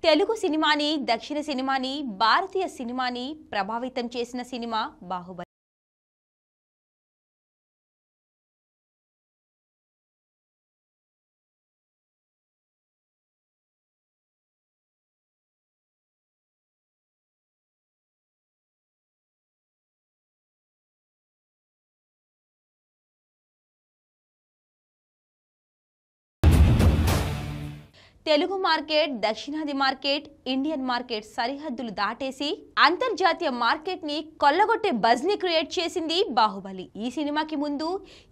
తెలుగు సినిమాని, దక్షిణ సినిమాని, భారతీయ సినిమాని ప్రభావితం చేసిన సినిమా బాహుబలి. తెలుగు మార్కెట్, దక్షిణాది మార్కెట్, ఇండియన్ మార్కెట్ సరిహద్దులు దాటేసి అంతర్జాతీయ మార్కెట్ ని కొల్లగొట్టే బజ్ ని క్రియేట్ చేసింది బాహుబలి. ఈ సినిమాకి ముందు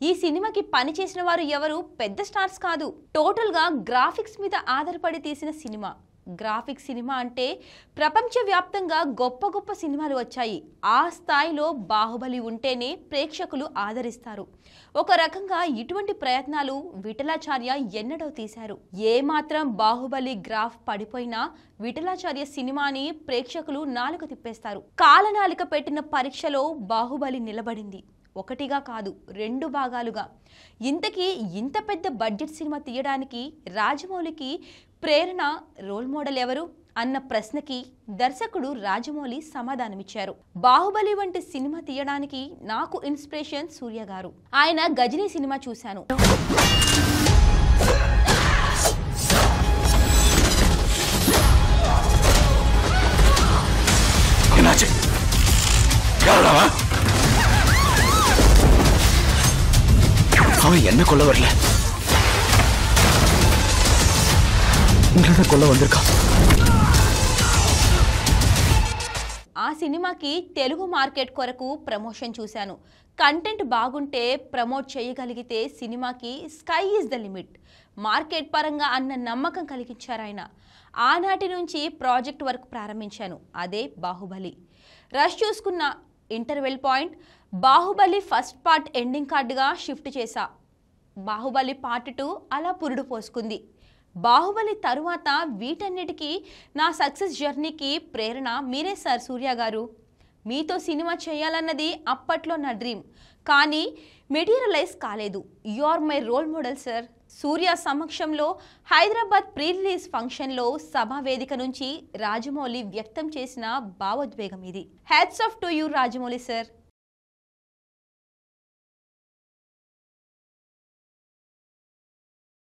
ఈ సినిమాకి పనిచేసిన వారు ఎవరు పెద్ద స్టార్స్ కాదు. టోటల్ గా గ్రాఫిక్స్ మీద ఆధారపడి తీసిన సినిమా. గ్రాఫిక్స్ సినిమా అంటే ప్రపంచవ్యాప్తంగా గొప్ప గొప్ప సినిమాలు వచ్చాయి. ఆ స్థాయిలో బాహుబలి ఉంటేనే ప్రేక్షకులు ఆదరిస్తారు. ఒక రకంగా ఇటువంటి ప్రయత్నాలు విఠలాచార్య ఎన్నడో తీశారు. ఏమాత్రం బాహుబలి గ్రాఫ్ పడిపోయినా విఠలాచార్య సినిమాని ప్రేక్షకులు నాలుక తిప్పేస్తారు. కాలనాలిక పెట్టిన పరీక్షలో బాహుబలి నిలబడింది. ఒకటిగా కాదు, 2 భాగాలుగా. ఇంతకీ ఇంత పెద్ద బడ్జెట్ సినిమా తీయడానికి రాజమౌళికి ప్రేరణ, రోల్ మోడల్ ఎవరు అన్న ప్రశ్నకి దర్శకుడు రాజమౌళి సమాధానమిచ్చారు. బాహుబలి వంటి సినిమా తీయడానికి నాకు ఇన్స్పిరేషన్ సూర్య గారు. ఆయన గజనీ సినిమా చూశాను. என்ன கொல்ல வரல, கொல்ல வந்திருக்கா. ఆ సినిమాకి తెలుగు మార్కెట్ కొరకు ప్రమోషన్ చూశాను. కంటెంట్ బాగుంటే ప్రమోట్ చేయగలిగితే సినిమాకి sky is the limit. Market పరంగా అన్న నమ్మకం కలిగించారు ఆయన. ఆనాటి నుంచి ప్రాజెక్ట్ వర్క్ ప్రారంభించాను. అదే బాహుబలి. రష్ చూసుకున్న interval point Baahubali first part ending కార్డుగా షిఫ్ట్ చేశా. బాహుబలి పార్ట్ 2 అలా పురుడు పోసుకుంది. బాహుబలి తరువాత వీటన్నిటికీ నా సక్సెస్ జర్నీకి ప్రేరణ మీరే సార్ సూర్య గారు. మీతో సినిమా చేయాలన్నది అప్పట్లో నా డ్రీమ్, కానీ మెటీరియలైజ్ కాలేదు. You are my role model sir. Surya సమక్షంలో హైదరాబాద్ ప్రీ రిలీజ్ ఫంక్షన్లో సభా వేదిక నుంచి రాజమౌళి వ్యక్తం చేసిన భావోద్వేగం ఇది. Hats off to you Rajamouli sir.